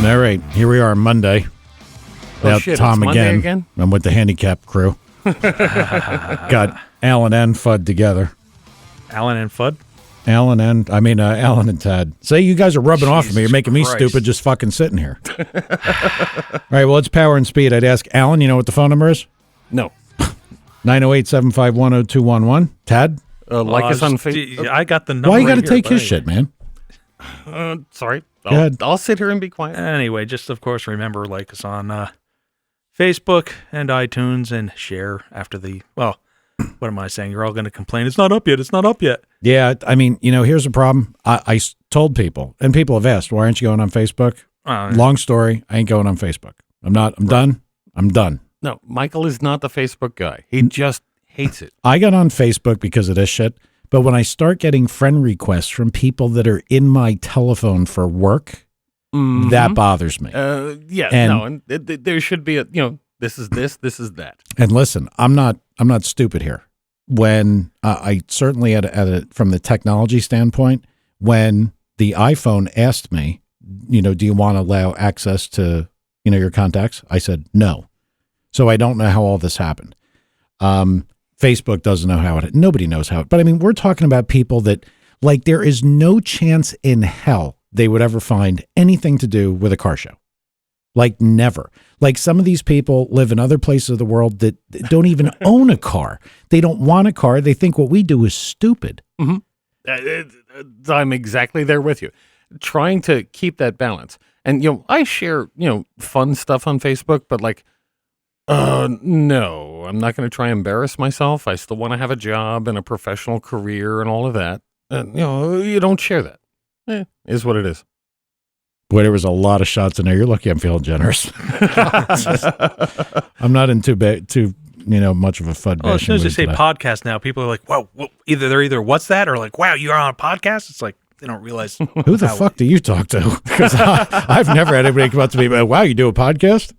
All right, here we are Monday. Oh, shit, Tom it's Monday again? I'm with the handicap crew. Got Alan and Fudd together. Alan and Fudd? Alan and Tad. Say you guys are rubbing off on me. You're making me Christ. stupid just fucking sitting here. All right, well, it's Power and Speed. I'd ask Alan, you know what the phone number is? No. 908-751-0211. Tad? Like us on Facebook. I got the number. Why you got to right take here, his shit, man? Sorry. Go ahead. I'll sit here and be quiet. Anyway, just of course remember, like us on Facebook and iTunes and share after the, well, what am I saying? You're all going to complain. It's not up yet. It's not up yet. Yeah, I mean, here's the problem. I told people, and people have asked, why aren't you going on Facebook? Long story. I ain't going on Facebook. I'm done. I'm done. No, Michael is not the Facebook guy. He just hates it. I got on Facebook because of this shit, but when I start getting friend requests from people that are in my telephone for work, that bothers me. And there should be a, this is this is that. And listen, I'm not stupid here. When I certainly from the technology standpoint, when the iPhone asked me, do you want to allow access to, your contacts? I said no. So I don't know how all this happened. Facebook doesn't know how it. Nobody knows how it. But I mean, we're talking about people that, like, there is no chance in hell they would ever find anything to do with a car show. Like, never. Like, some of these people live in other places of the world that don't even own a car. They don't want a car. They think what we do is stupid. Mm-hmm. I'm exactly there with you. Trying to keep that balance. And, I share, fun stuff on Facebook, but like, no, I'm not going to try and embarrass myself. I still want to have a job and a professional career and all of that. You don't share that. Is what it is. Boy, there was a lot of shots in there. You're lucky I'm feeling generous. I'm not in too much of a Fudd. Well, as soon as they say podcast now, people are like, "Wow!" Either what's that, or like, "Wow, you're on a podcast." It's like they don't realize who the fuck do you talk to? Because I've never had anybody come up to me, "Wow, you do a podcast?"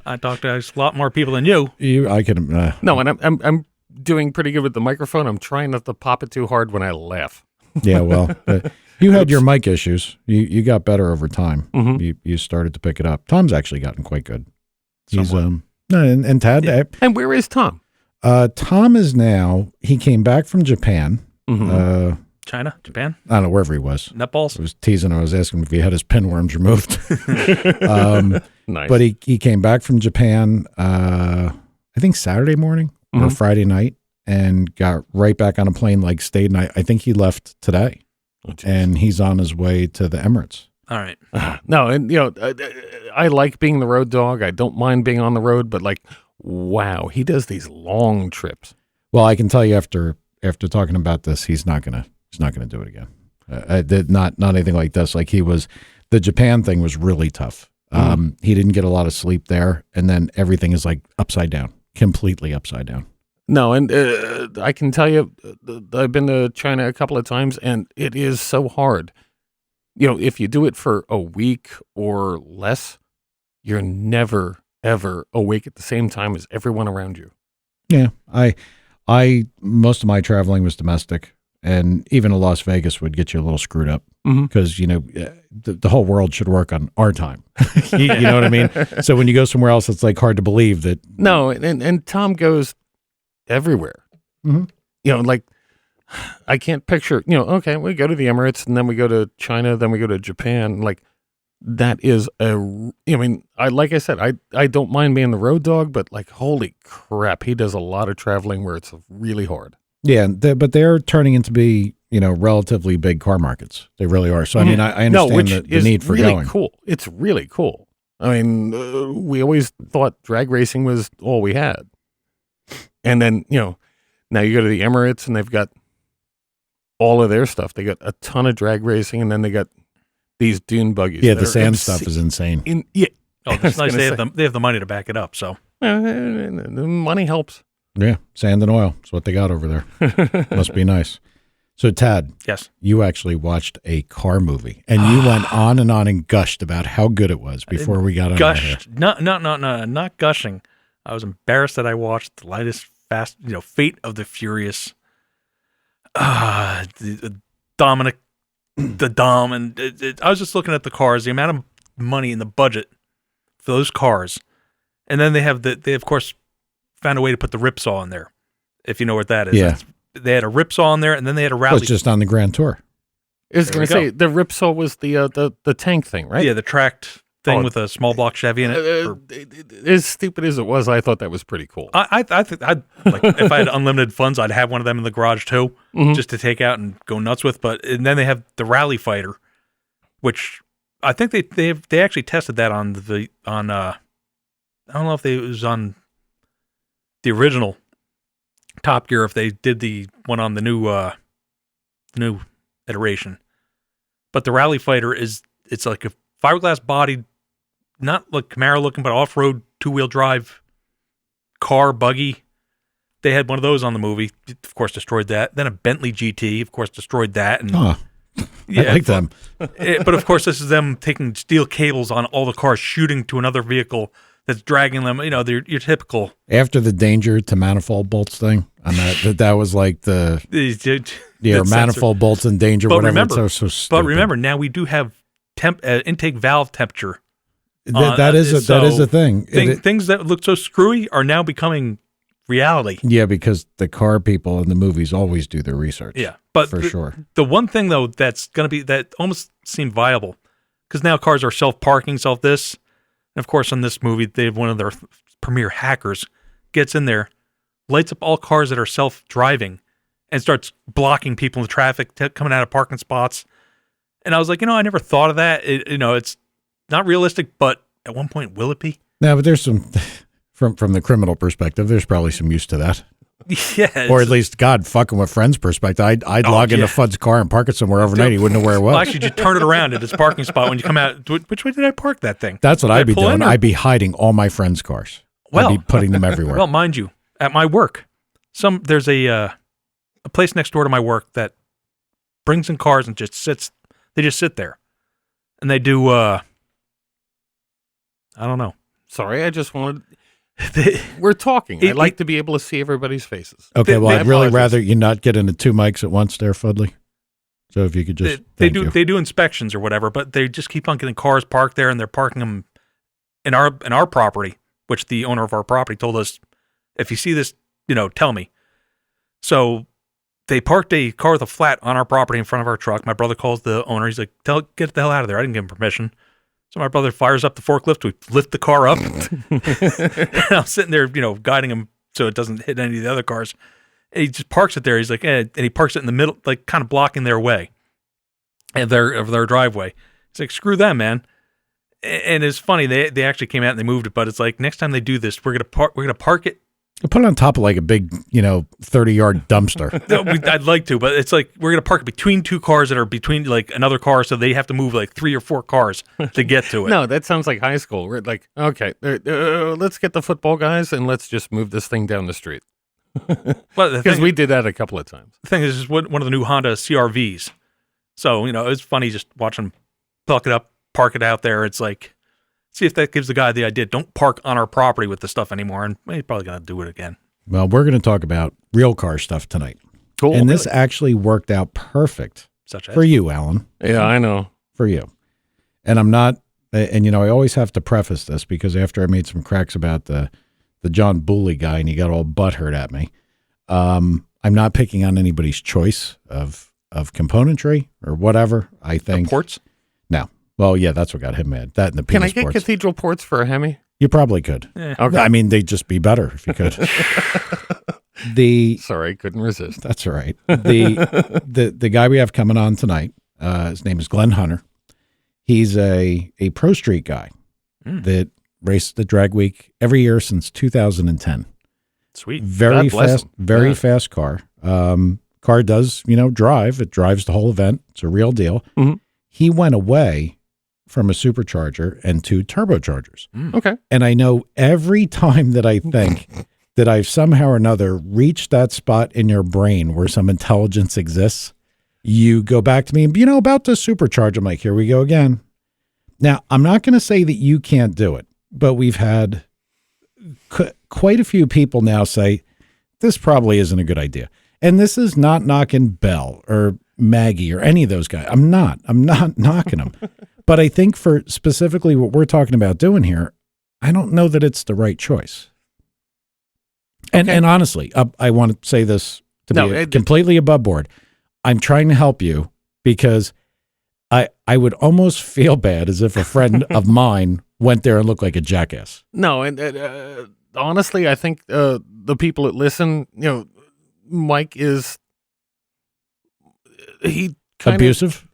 I talk to a lot more people than you. I can. No, and I'm doing pretty good with the microphone. I'm trying not to pop it too hard when I laugh. Yeah, well, you had your mic issues. You got better over time. Mm-hmm. You started to pick it up. Tom's actually gotten quite good. He's and Tad. Yeah. And where is Tom? Tom is now. He came back from Japan. Mm-hmm. China, Japan. I don't know wherever he was. Nutballs. I was teasing. I was asking if he had his pinworms removed. Nice. But he came back from Japan. I think Saturday morning or Friday night. And got right back on a plane, stayed, and I think he left today. Oh, and he's on his way to the Emirates. All right. No, and, I like being the road dog. I don't mind being on the road, but, wow, he does these long trips. Well, I can tell you after talking about this, he's not gonna do it again. Not anything like this. The Japan thing was really tough. He didn't get a lot of sleep there, and then everything is upside down, completely upside down. No, and I can tell you, I've been to China a couple of times, and it is so hard. If you do it for a week or less, you're never, ever awake at the same time as everyone around you. Yeah, I most of my traveling was domestic, and even to Las Vegas would get you a little screwed up because, the whole world should work on our time. you know what I mean? So when you go somewhere else, it's hard to believe that. No, and Tom goes everywhere. I can't picture, okay, we go to the Emirates and then we go to China, then we go to Japan. That is like I said, I don't mind being the road dog, but holy crap, he does a lot of traveling where it's really hard. Yeah, but they're turning into be, relatively big car markets. They really are. So, I mean, I understand the need for really going. Cool. It's really cool. I mean, we always thought drag racing was all we had. And then, now you go to the Emirates and they've got all of their stuff. They got a ton of drag racing, and then they got these dune buggies. Yeah, the sand stuff is insane. It's nice they have the money to back it up, so. The money helps. Yeah, sand and oil is what they got over there. Must be nice. So, Tad. Yes. You actually watched a car movie, and you went on and gushed about how good it was before we got on here. Not gushing. I was embarrassed that I watched the latest Fate of the Furious, Dominic, the Dom, and I was just looking at the cars, the amount of money in the budget for those cars. And then they of course found a way to put the ripsaw in there, if you know what that is. Yeah. They had a ripsaw in there, and then they had a rally. Well, it's just on the Grand Tour. I was There going we to say, the ripsaw was the tank thing, right? Yeah, the tracked thing with a small block Chevy in it. As stupid as it was, I thought that was pretty cool. I think I'd like if I had unlimited funds, I'd have one of them in the garage too, just to take out and go nuts with. And then they have the Rally Fighter, which I think they actually tested that on I don't know if it was on the original Top Gear, if they did the one on the new iteration. But the Rally Fighter it's like a fiberglass bodied, not like Camaro looking, but off-road 2-wheel drive car, buggy. They had one of those on the movie, of course destroyed that. Then a Bentley GT, of course destroyed that. And I like them. But of course this is them taking steel cables on all the cars, shooting to another vehicle that's dragging them. They're your typical. After the danger to manifold bolts thing, on that was like the manifold bolts in danger. But whatever. remember, it's so stupid. But remember, now we do have intake valve temperature. That is a thing. Things that look so screwy are now becoming reality. Yeah, because the car people in the movies always do their research. Yeah, but for sure. The one thing though that's going to be that almost seemed viable, because now cars are self-parking, self-this. And of course, on this movie, they have one of their premier hackers gets in there, lights up all cars that are self-driving, and starts blocking people in the traffic coming out of parking spots. And I was like, I never thought of that. It's not realistic, but at one point, will it be? No, but there's some from the criminal perspective. There's probably some use to that. Yeah, or at least, God, fucking with friends' perspective. I'd log into Fudd's car and park it somewhere overnight. He wouldn't know where it was. Well, actually, you turn it around at his parking spot when you come out. Which way did I park that thing? That's what I'd be doing. I'd be hiding all my friends' cars. I'd be putting them everywhere. Well, mind you, at my work, there's a place next door to my work that brings in cars and just sits. They just sit there, and they do. I don't know. Sorry, I just wanted. We're talking. I'd like to be able to see everybody's faces. Okay, well, I'd really rather you not get into two mics at once there, Fudley. So if you could just they do inspections or whatever, but they just keep on getting cars parked there, and they're parking them in our property, which the owner of our property told us, if you see this, tell me. So they parked a car with a flat on our property in front of our truck. My brother calls the owner. He's like, get the hell out of there. I didn't give him permission. So my brother fires up the forklift. We lift the car up. And I'm sitting there, guiding him so it doesn't hit any of the other cars. And he just parks it there. He's like, and he parks it in the middle, like kind of blocking their way of their driveway. He's like, screw them, man. And it's funny. They actually came out and they moved it, but it's like, next time they do this, we're gonna park it. Put it on top of like a big, 30-yard dumpster. I'd like to, but it's like we're going to park it between two cars that are between like another car, so they have to move like 3 or 4 cars to get to it. No, that sounds like high school. We're like, okay, let's get the football guys and let's just move this thing down the street. Because we did that a couple of times. The thing is, it's one of the new Honda CRVs. So, it's funny just watching them pluck it up, park it out there. It's like, see if that gives the guy the idea. Don't park on our property with the stuff anymore. And he's probably going to do it again. Well, we're going to talk about real car stuff tonight. Cool. And this actually worked out perfect for you, Alan. Yeah, I know. For you. And I'm not, and I always have to preface this because after I made some cracks about the John Booley guy and he got all butthurt at me, I'm not picking on anybody's choice of componentry or whatever. I think. The ports? No. Well, yeah, that's what got him mad. That and the penis ports. Can I get cathedral ports for a Hemi? You probably could. Yeah. Okay. I mean, they'd just be better if you could. Sorry, couldn't resist. That's all right. The guy we have coming on tonight, his name is Glen Hunter. He's a Pro Street guy that raced the Dragweek every year since 2010. Sweet. Very fast car. Car does, drive. It drives the whole event. It's a real deal. Mm-hmm. He went away from a supercharger and 2 turbochargers. Okay. And I know every time that I think that I've somehow or another reached that spot in your brain where some intelligence exists, you go back to me and, about the supercharger. I'm like, here we go again. Now, I'm not going to say that you can't do it, but we've had quite a few people now say, this probably isn't a good idea. And this is not knocking Bell or Maggie or any of those guys. I'm not knocking them. But I think for specifically what we're talking about doing here, I don't know that it's the right choice. And honestly, I want to say this to be completely above board. I'm trying to help you because I would almost feel bad as if a friend of mine went there and looked like a jackass. No, and honestly, I think the people that listen, Mike is he kind abusive?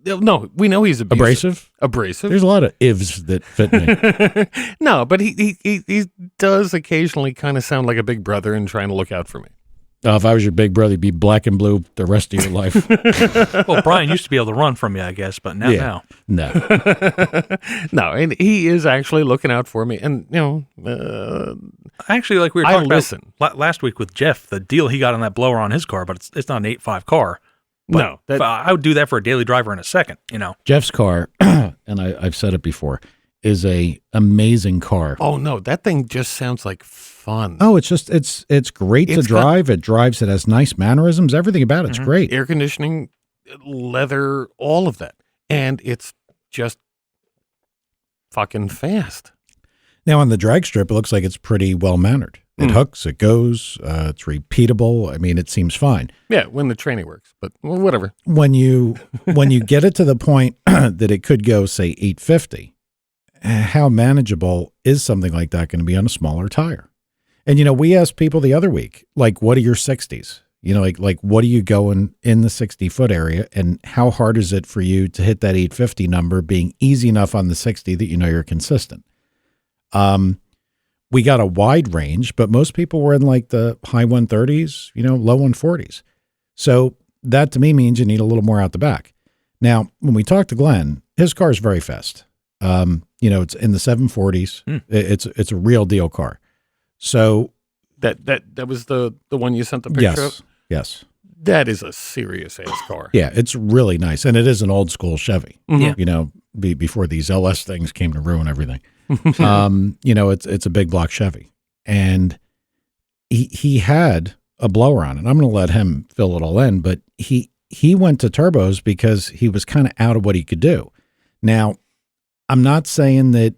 No, we know he's abusive. Abrasive. There's a lot of ifs that fit me. No, but he does occasionally kind of sound like a big brother and trying to look out for me. If I was your big brother, you'd be black and blue the rest of your life. Well, Brian used to be able to run from you, I guess, but now. No. No, and he is actually looking out for me. And, actually, like we were talking about last week with Jeff, the deal he got on that blower on his car, but it's not an 8.5 car. But no. I would do that for a daily driver in a second, Jeff's car, and I've said it before, is a amazing car. Oh, no, that thing just sounds like fun. Oh, it's great to drive. It drives. It has nice mannerisms. Everything about it's great. Air conditioning, leather, all of that. And it's just fucking fast. Now, on the drag strip, it looks like it's pretty well-mannered. It hooks, it goes, it's repeatable. I mean, it seems fine. Yeah, when the training works, but whatever. When you get it to the point that it could go, say, 850, how manageable is something like that going to be on a smaller tire? And, we asked people the other week, like, what are your 60s? Like what are you going in the 60-foot area, and how hard is it for you to hit that 850 number being easy enough on the 60 that you're consistent? We got a wide range, but most people were in like the high 130s, low 140s. So that to me means you need a little more out the back. Now, when we talked to Glenn, his car is very fast. It's in the 740s. It's a real deal car. So that was the one you sent the picture of? Yes. That is a serious ass car. Yeah, it's really nice. And it is an old school Chevy, Yeah. Before these LS things came to ruin everything. It's a big block Chevy, and he had a blower on it. I'm going to let him fill it all in, but he went to turbos because he was kind of out of what he could do. Now, I'm not saying that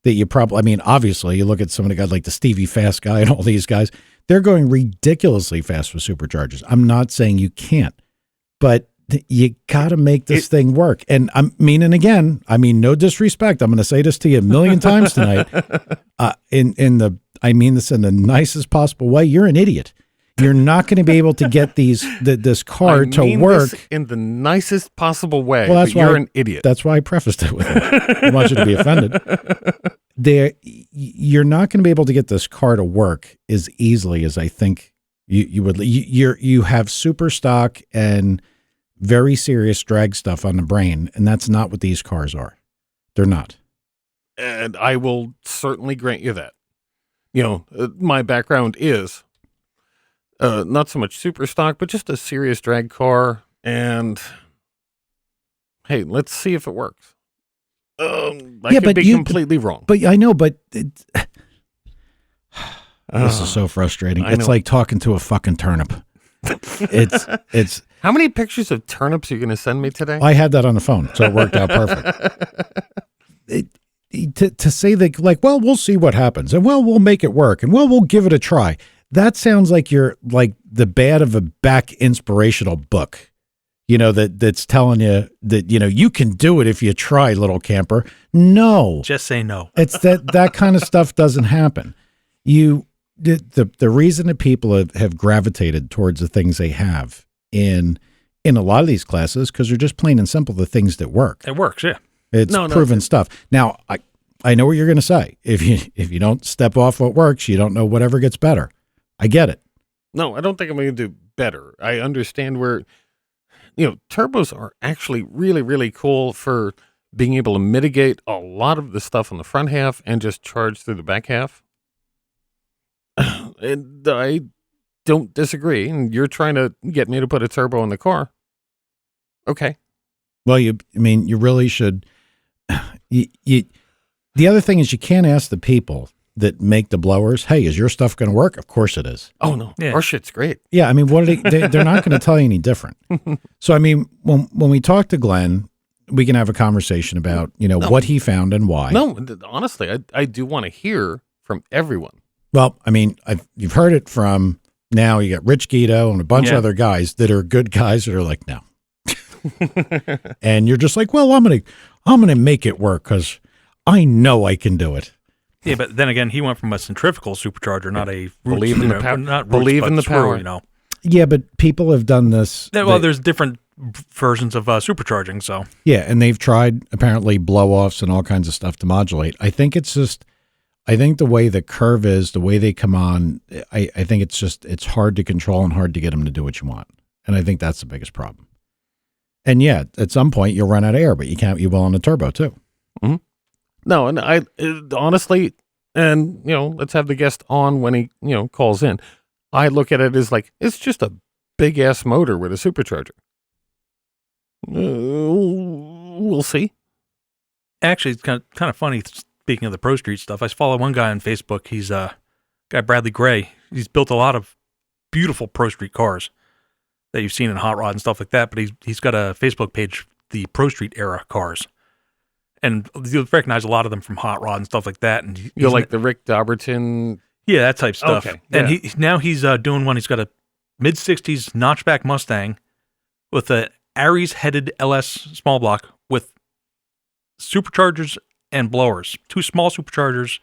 you probably, obviously you look at some of the guys like the Stevie Fast guy and all these guys, they're going ridiculously fast with superchargers. I'm not saying you can't, but you got to make this thing work. And no disrespect. I'm going to say this to you a million times tonight. I mean this in the nicest possible way. You're an idiot. You're not going to be able to get this car to work this in the nicest possible way. Well, that's why you're an idiot. That's why I prefaced it with it. I want you to be offended. You're not going to be able to get this car to work as easily as I think you would. You have super stock and very serious drag stuff on the brain, and that's not what these cars are. They're not. And I will certainly grant you that. My background is not so much super stock, but just a serious drag car. And hey, let's see if it works. I could be completely wrong. But I know, but this is so frustrating. It's like talking to a fucking turnip. It's. How many pictures of turnips are you going to send me today? I had that on the phone, so it worked out perfect. To say that, like, well, we'll see what happens, and well, we'll make it work, and well, we'll give it a try. That sounds like you're like the bad of a back inspirational book, that's telling you that, you can do it if you try, little camper. No. Just say no. It's that kind of stuff doesn't happen. The reason that people have gravitated towards the things they have in a lot of these classes, because they're just plain and simple the things that work. It works, yeah. It's proven stuff. Now, I know what you're going to say. If you don't step off what works, you don't know whatever gets better. I get it. No, I don't think I'm going to do better. I understand where, turbos are actually really, really cool for being able to mitigate a lot of the stuff on the front half and just charge through the back half. And I don't disagree. And you're trying to get me to put a turbo in the car. Okay. Well, you really should. The other thing is you can't ask the people that make the blowers, hey, is your stuff going to work? Of course it is. Oh, no. Yeah. Our shit's great. Yeah. What are they're not going to tell you any different. So, when we talked to Glenn, we can have a conversation about, No. what he found and why. No, honestly, I do want to hear from everyone. Well, I mean, you've heard it from now. You got Rich Guido and a bunch of Yeah. other guys that are good guys that are like, no. And you're just like, well, I'm gonna make it work because I know I can do it. Yeah, but then again, he went from a centrifugal supercharger, not a Believe in the power. not roots, Believe but in the screw, power. Yeah, but people have done this. Well, there's different versions of supercharging, so. Yeah, and they've tried apparently blow-offs and all kinds of stuff to modulate. I think the way the curve is, the way they come on, I think it's hard to control and hard to get them to do what you want. And I think that's the biggest problem. And yeah, at some point you'll run out of air, but you will on a turbo too. Mm-hmm. No, and I honestly, and let's have the guest on when he calls in. I look at it as like it's just a big ass motor with a supercharger. We'll see. Actually, it's kind of funny. Speaking of the Pro Street stuff, I follow one guy on Facebook. He's guy Bradley Gray. He's built a lot of beautiful Pro Street cars that you've seen in Hot Rod and stuff like that. But he's got a Facebook page, the Pro Street era cars, and you'll recognize a lot of them from Hot Rod and stuff like that. And you're like the Rick Dauberton, yeah, that type stuff. Okay, and he's doing one. He's got a mid '60s notchback Mustang with a Aries headed LS small block with superchargers and blowers, 2 small superchargers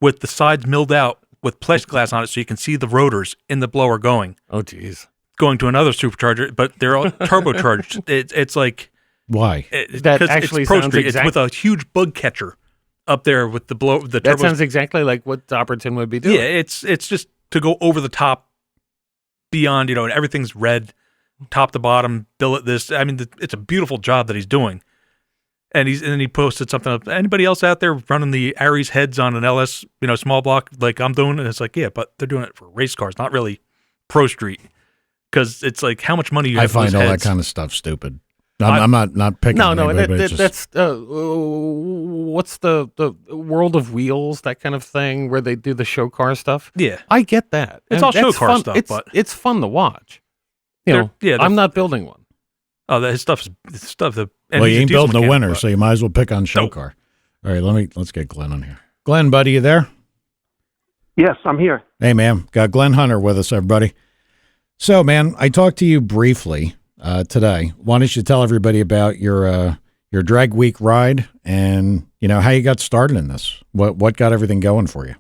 with the sides milled out with plexiglass on it so you can see the rotors in the blower going. Oh, geez. Going to another supercharger, but they're all turbocharged. It's like... Why? That actually it's Pro sounds Street. It's with a huge bug catcher up there with the That turbos. sounds exactly like what Dauberton would be doing. Yeah, it's just to go over the top beyond, and everything's red, top to bottom, billet this. I mean, it's a beautiful job that he's doing. And then he posted something up. Anybody else out there running the Aries heads on an LS, small block like I'm doing? And it's like, yeah, but they're doing it for race cars, not really Pro Street. Because it's like, how much money you have I find for all those heads? that kind of stuff stupid. I'm not picking. No, anybody, but it's that's what's the World of Wheels, that kind of thing, where they do the show car stuff. Yeah, I get that. It's And all show that's car fun. stuff, but it's fun to watch. They're I'm not building one. Oh, his stuff's stuff. you ain't building a winner, so you might as well pick on show Nope. car. All right, let's get Glenn on here. Glenn, buddy, you there? Yes, I'm here. Hey, man, got Glen Hunter with us, everybody. So, man, I talked to you briefly today. Why don't you tell everybody about your Dragweek ride and how you got started in this? What got everything going for you?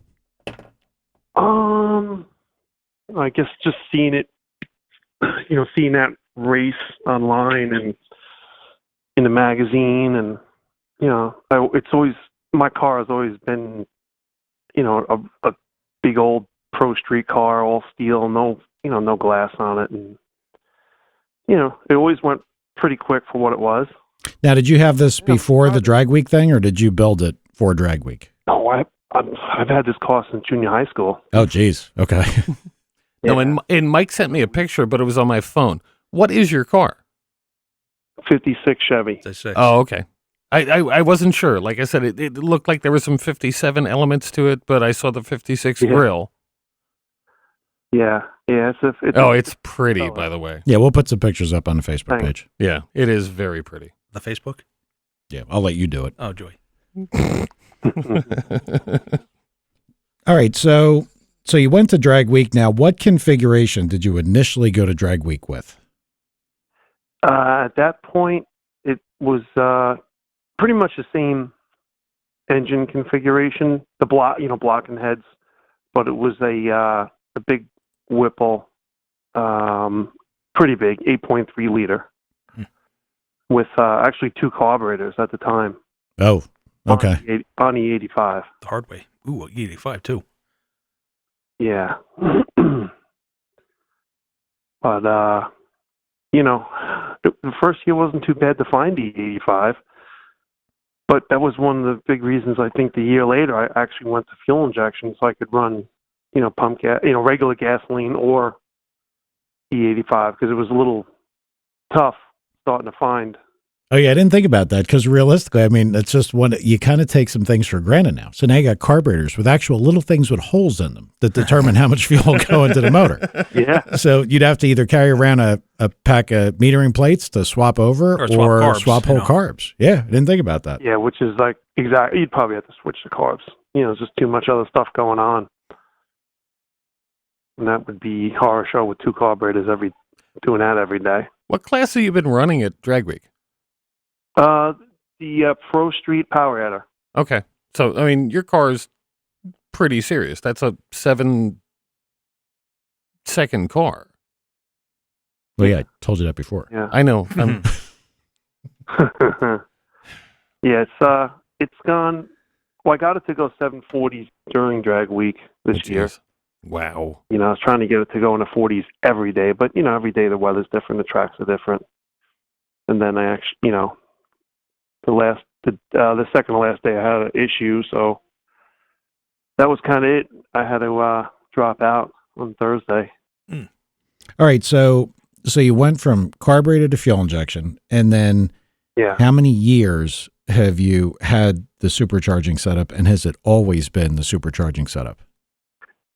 I guess just seeing it, seeing that race online and in the magazine, and it's always, my car has always been, a big old Pro Street car, all steel, no glass on it, and it always went pretty quick for what it was. Now, did you have this before the Dragweek thing, or did you build it for Dragweek? No, I've had this car since junior high school. Oh, geez. Okay. No, and Mike sent me a picture, but it was on my phone. What is your car? 56 Chevy. Oh, okay. I wasn't sure. Like I said, it looked like there were some 57 elements to it, but I saw the 56 grill. Yeah. It's pretty, by the way. Yeah, we'll put some pictures up on the Facebook Thanks. page. Yeah, it is very pretty. The Facebook? Yeah, I'll let you do it. Oh, joy. All right, so you went to Dragweek. Now, what configuration did you initially go to Dragweek with? At that point, it was pretty much the same engine configuration, the block and heads, but it was a big Whipple, pretty big, 8.3 liter, with actually 2 carburetors at the time. Oh, okay. On the 85. The hard way. Ooh, 85 too. Yeah. But, the first year wasn't too bad to find the 85. But that was one of the big reasons, I think, the year later, I actually went to fuel injection so I could run, pump gas, regular gasoline or E85, because it was a little tough starting to find Oh yeah, I didn't think about that because realistically, I mean, it's just one. You kind of take some things for granted now. So now you got carburetors with actual little things with holes in them that determine how much fuel will go into the motor. Yeah. So you'd have to either carry around a pack of metering plates to swap over, Or swap carbs, swap whole you know. carbs. Yeah, I didn't think about that. Yeah, which is like exactly. You'd probably have to switch the carbs. There's just too much other stuff going on, and that would be horror show with 2 carburetors doing that every day. What class have you been running at Dragweek? The Pro Street Power Adder. Okay. So, I mean, your car's pretty serious. That's a 7-second car. Well, yeah, I told you that before. Yeah. I know. Yeah, it's gone. Well, I got it to go 740s during Dragweek this year. Jeez. Wow. I was trying to get it to go in the 40s every day, but every day the weather's different, the tracks are different. And then I actually, the second to last day I had an issue, so that was kind of it. I had to drop out on Thursday. All right, so you went from carburetor to fuel injection, and then how many years have you had the supercharging setup, and has it always been the supercharging setup?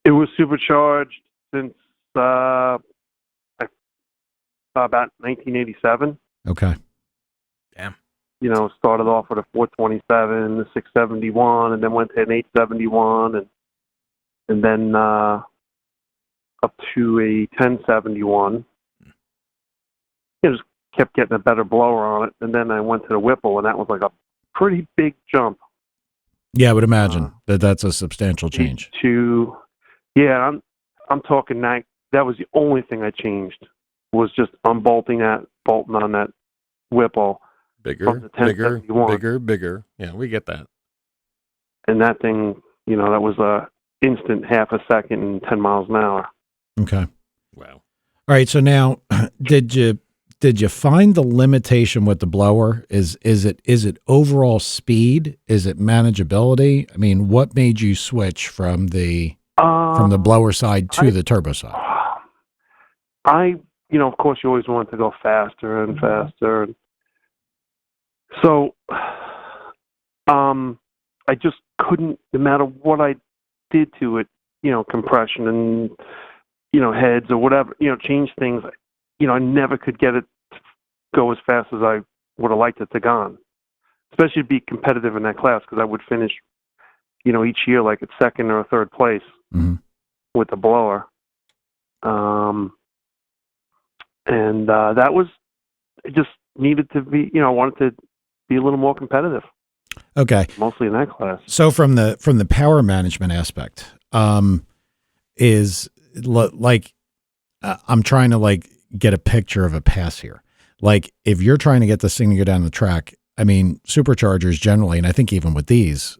It was supercharged since about 1987. Okay. Damn. Started off with a 427, the 671, and then went to an 871, and then up to a 1071. Just kept getting a better blower on it, and then I went to the Whipple, and that was like a pretty big jump. Yeah, I would imagine that's a substantial change. I'm talking that was the only thing I changed, was just bolting on that Whipple. Bigger. Yeah, we get that. And that thing, that was a instant half a second and 10 miles an hour. Okay. Wow. All right. So now, did you find the limitation with the blower? Is it overall speed? Is it manageability? I mean, what made you switch from the blower side to the turbo side? Of course, you always want to go faster and faster. So, I just couldn't, no matter what I did to it, compression and, heads or whatever, change things, I never could get it to go as fast as I would have liked it to go, especially to be competitive in that class, because I would finish, each year like at second or third place with the blower. And that was, it just needed to be, I wanted to be a little more competitive. Okay. Mostly in that class. So from the power management aspect, is like, I'm trying to get a picture of a pass here. Like if you're trying to get this thing to go down the track, I mean, superchargers generally, and I think even with these,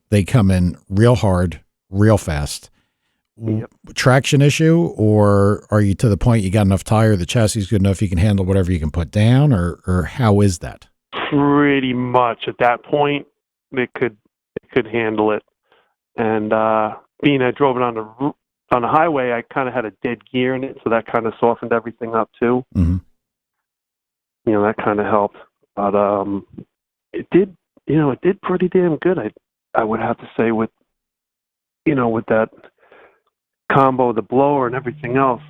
they come in real hard, real fast. Yep. Traction issue, or are you to the point you got enough tire, the chassis is good enough, you can handle whatever you can put down, or how is that? Pretty much at that point, it could handle it. And being I drove it on the highway, I kind of had a dead gear in it, so that kind of softened everything up too. Mm-hmm. That kind of helped. But it did pretty damn good. I would have to say with that combo, the blower and everything else.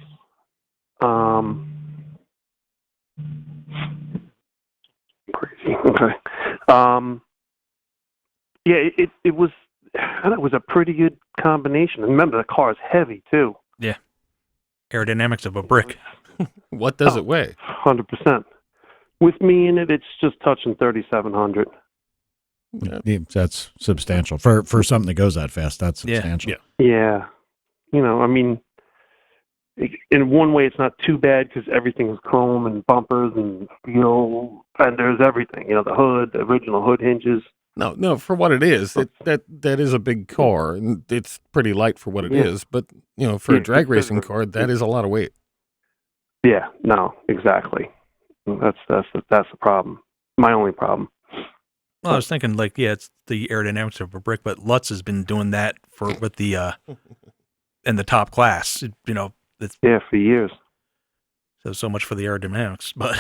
Crazy. Okay. It was a pretty good combination. And remember, the car is heavy too. Yeah. Aerodynamics of a brick. What does it weigh? 100%. With me in it, it's just touching 3,700. Yeah, that's substantial for something that goes that fast. That's substantial. Yeah. I mean, in one way, it's not too bad because everything is chrome and bumpers and steel, and there's everything. The hood, the original hood hinges. No, for what it is, that is a big car, and it's pretty light for what it is. But for a drag racing car, that is a lot of weight. Yeah. No. Exactly. That's the problem. My only problem. Well, I was thinking it's the aerodynamics of a brick, but Lutz has been doing that with the in the top class. For years. So much for the aerodynamics, but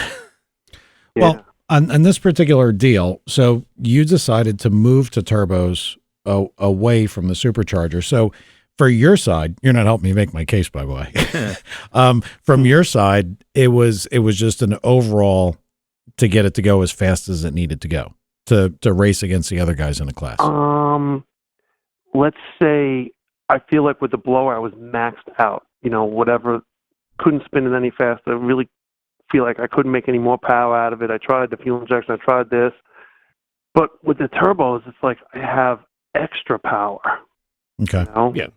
well, On this particular deal, so you decided to move to turbos away from the supercharger. So for your side, you're not helping me make my case, by the way. From your side, it was just an overall to get it to go as fast as it needed to go to race against the other guys in the class. Let's say I feel like with the blower I was maxed out. Whatever, couldn't spin it any faster. I really feel like I couldn't make any more power out of it. I tried the fuel injection. I tried this. But with the turbos, it's like I have extra power. Okay. Yeah.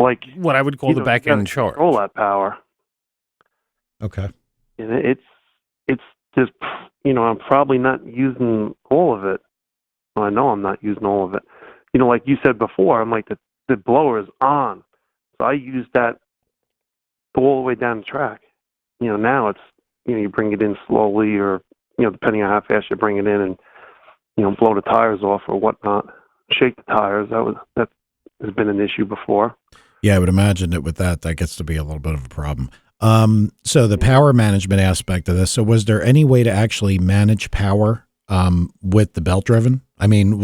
Like what I would call the back end charge. Control that power. Okay. And it's just, I'm probably not using all of it. Well, I know I'm not using all of it. Like you said before, I'm like, the blower is on. So I use that all the way down the track. Now it's, you bring it in slowly or, depending on how fast you bring it in and, blow the tires off or whatnot. Shake the tires. That has been an issue before. Yeah, I would imagine that with that gets to be a little bit of a problem. So the power management aspect of this. So was there any way to actually manage power with the belt driven? I mean,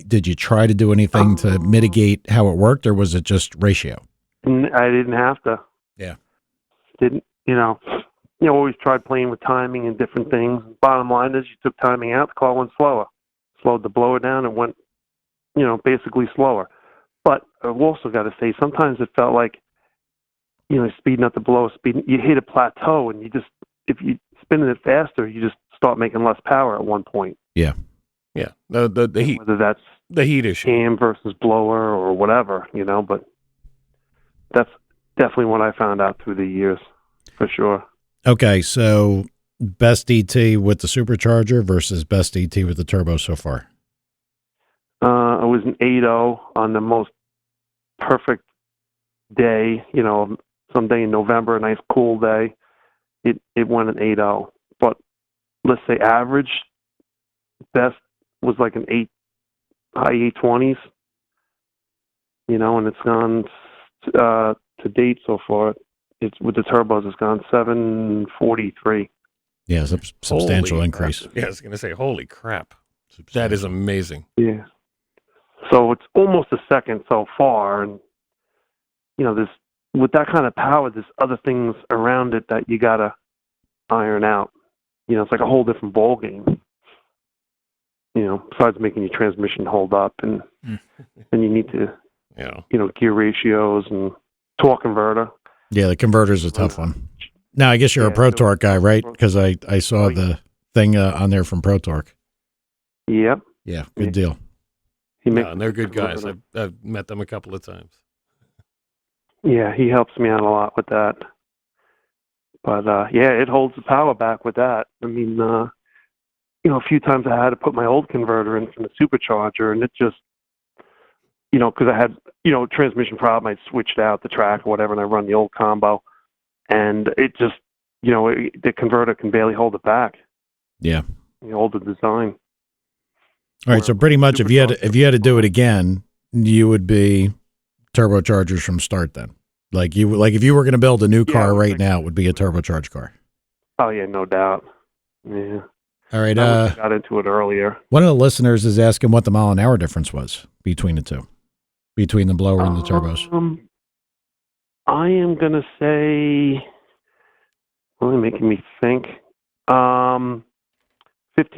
did you try to do anything to mitigate how it worked, or was it just ratio? I didn't have to. Yeah. Didn't, always tried playing with timing and different things. Bottom line is you took timing out, the car went slower. Slowed the blower down and went, basically slower. But I've also got to say, sometimes it felt like, speeding up the blower, you hit a plateau and if you spinning it faster, you just start making less power at one point. Yeah. Yeah. The heat. Whether that's the heat issue. cam versus blower or whatever, but that's definitely what I found out through the years, for sure. Okay, so best DT with the supercharger versus best DT with the turbo so far? It was an 8.0 on the most perfect day, someday in November, a nice cool day. It went an 8.0. But let's say average, best was like an 8, high 820s, and it's gone to date so far. It's with the turbos, it's gone 743. Yeah, it's a substantial increase. Yeah, I was going to say, holy crap. That is amazing. Yeah. So it's almost a second so far. And, with that kind of power, there's other things around it that you got to iron out. It's like a whole different ball game. Besides making your transmission hold up and you need to, gear ratios and torque converter. Yeah, the converter's a tough one. Now, I guess you're a Pro Torque guy, right? Because I saw the thing on there from Pro Torque. Yep. Yeah, good deal. And they're good guys. I've met them a couple of times. Yeah, he helps me out a lot with that. But, it holds the power back with that. I mean, a few times I had to put my old converter in from the supercharger, and it just, because I had, transmission problem, I switched out the track or whatever, and I run the old combo. And it just, the converter can barely hold it back. Yeah. Hold the design. All right, so pretty much if you had to do it again, you would be turbochargers from start then. Like if you were going to build a new car right now, it would be a turbocharged car. Oh yeah, no doubt. Yeah. All right. I got into it earlier. One of the listeners is asking what the mile an hour difference was between the two, between the blower and the turbos. I am going to say, really making me think, 15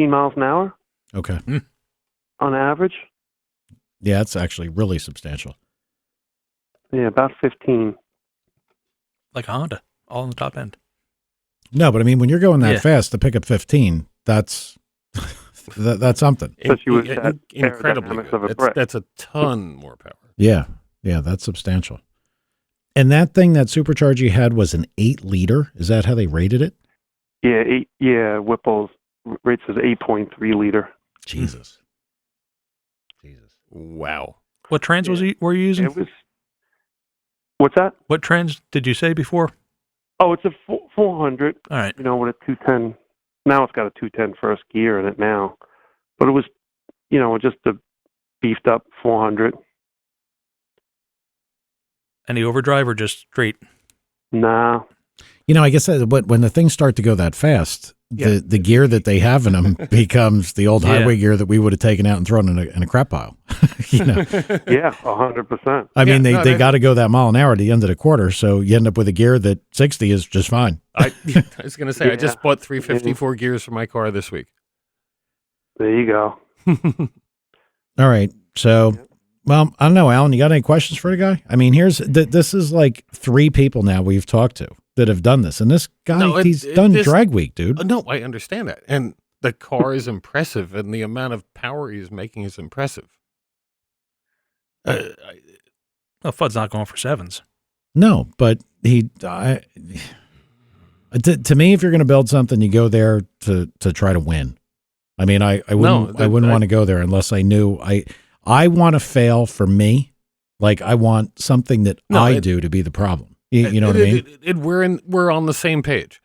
miles an hour. Okay. On average. Yeah, it's actually really substantial. Yeah, about 15. Like a Honda, all on the top end. No, but I mean, when you're going that fast to pick up 15, that's that's something. Especially with that incredibly good. That's a ton more power. Yeah, that's substantial. And that thing, that supercharger you had, was an 8-liter. Is that how they rated it? Yeah, Whipple's rates as 8.3 liter. Jesus. Wow. What trans were you using? What's that? What trans did you say before? Oh, it's a 400. All right. With a 210. Now it's got a 210 first gear in it now. But it was, just a beefed up 400. Any overdrive or just straight? Nah. I guess when the things start to go that fast, the gear that they have in them becomes the old highway gear that we would have taken out and thrown in a crap pile. You know? Yeah, 100%. I mean, no, they got to go that mile an hour at the end of the quarter, so you end up with a gear that 60 is just fine. I was going to say, I just bought 354 gears for my car this week. There you go. All right, so. Well, I don't know, Alan, you got any questions for the guy? I mean, this is like 3 people now we've talked to that have done this. And this guy, he's done Dragweek, dude. No, I understand that. And the car is impressive, and the amount of power he's making is impressive. Fudd's not going for 7s. No, but to me, if you're going to build something, you go there to try to win. I mean, I wouldn't want to go there unless I knew I want to fail for me. Like I want something that I do to be the problem. You know what I mean? We're on the same page.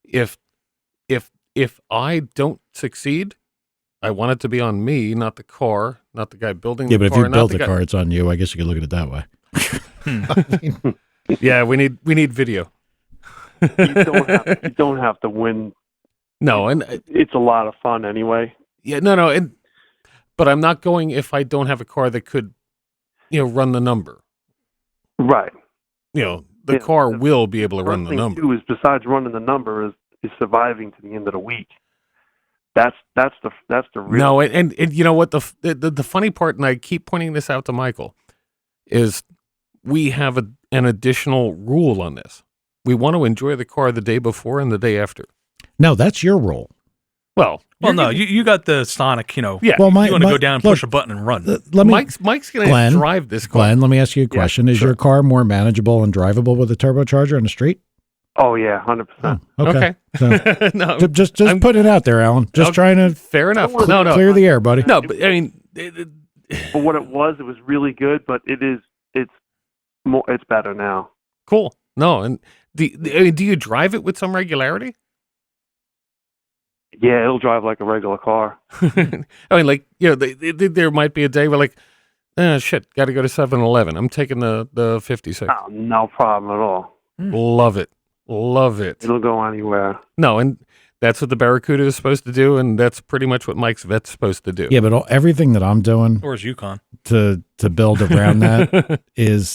If I don't succeed, I want it to be on me, not the car, not the guy building the car. Yeah, but if you build the car, it's on you. I guess you could look at it that way. Yeah, we need video. You don't have to win. No, and it's a lot of fun anyway. Yeah, no, but I'm not going if I don't have a car that could, run the number. Right. The car will be able to run the number. Too is besides running the number is surviving to the end of the week. That's the real. No, and you know what the funny part, and I keep pointing this out to Michael, is we have an additional rule on this. We want to enjoy the car the day before and the day after. No, that's your rule. Well, no, you got the Sonic, Yeah. Well, you want to go down and push a button and run. Mike's going to drive this car. Glenn, let me ask you a question. Is your car more manageable and drivable with a turbocharger on the street? Oh, yeah, 100%. Okay. So, no, just put it out there, Alan. Just trying to fair enough. Clear the air, buddy. No, but I mean, for what it was really good, but it's better now. Cool. No, and do you drive it with some regularity? Yeah, it'll drive like a regular car. I mean, there might be a day where shit, got to go to 7-Eleven. I'm taking the 56. Oh, no problem at all. Love it. It'll go anywhere. No, and that's what the Barracuda is supposed to do, and that's pretty much what Mike's Vet's supposed to do. Yeah, but everything that I'm doing or is Yukon to build around that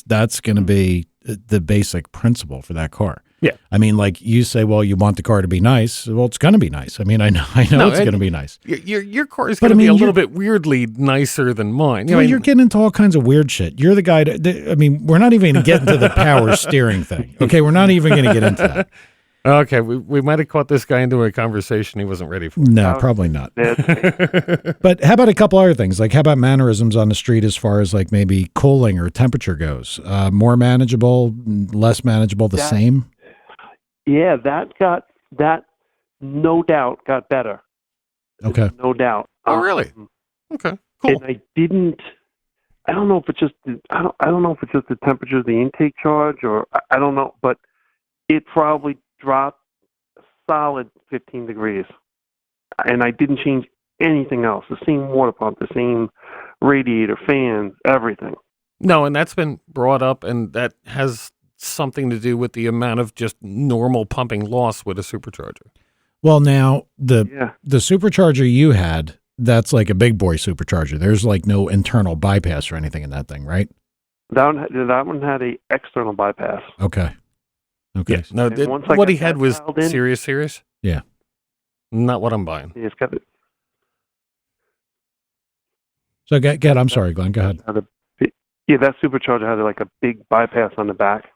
that's going to be the basic principle for that car. Yeah. I mean, like you say, well, you want the car to be nice. Well, it's going to be nice. I mean, I know it's going to be nice. Your car is going to be a little bit weirdly nicer than mine. You're getting into all kinds of weird shit. You're the guy we're not even going to get into the power steering thing. Okay, we're not even going to get into that. Okay, we might have caught this guy into a conversation he wasn't ready for. No, probably not. But how about a couple other things? Like how about mannerisms on the street as far as like maybe cooling or temperature goes? More manageable, less manageable, the same? Yeah, that no doubt got better. Okay. No doubt. Oh, really? Okay, cool. And I don't know if it's just the temperature of the intake charge or I don't know, but it probably dropped a solid 15 degrees. And I didn't change anything else. The same water pump, the same radiator, fans, everything. No, and that's been brought up, and that has something to do with the amount of just normal pumping loss with a supercharger. Well, now the supercharger you had, that's like a big boy supercharger. There's like no internal bypass or anything in that thing, right? That one had a external bypass. Okay. Yes. No, what he had was serious. Yeah. Not what I'm buying. It's got it. So, I'm sorry, Glenn. Go ahead. That supercharger had like a big bypass on the back.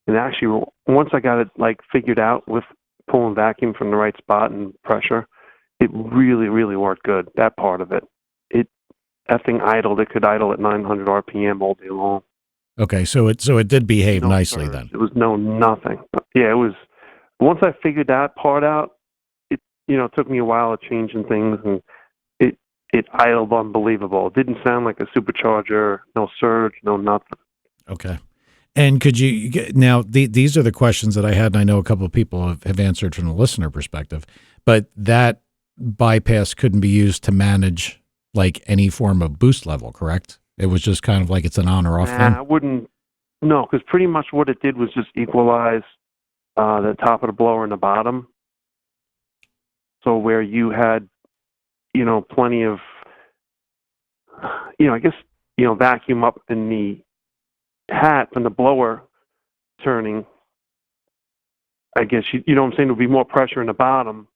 And actually, once I got it like figured out with pulling vacuum from the right spot and pressure, it really, really worked good. That part of it. That thing idled. It could idle at 900 RPM all day long. Okay, so it did behave nicely surge. then. It was nothing. Yeah, it was. Once I figured that part out, it took me a while of changing things, and it idled unbelievable. It didn't sound like a supercharger. No surge, no nothing. Okay. And could you now? These are the questions that I had, and I know a couple of people have answered from the listener perspective. But that bypass couldn't be used to manage like any form of boost level, correct? It was just kind of like it's an on or off thing? I wouldn't. No, because pretty much what it did was just equalize the top of the blower and the bottom. So where you had, plenty of, I guess, vacuum up in the hat from the blower turning, I guess, you know what I'm saying, there'll be more pressure in the bottom,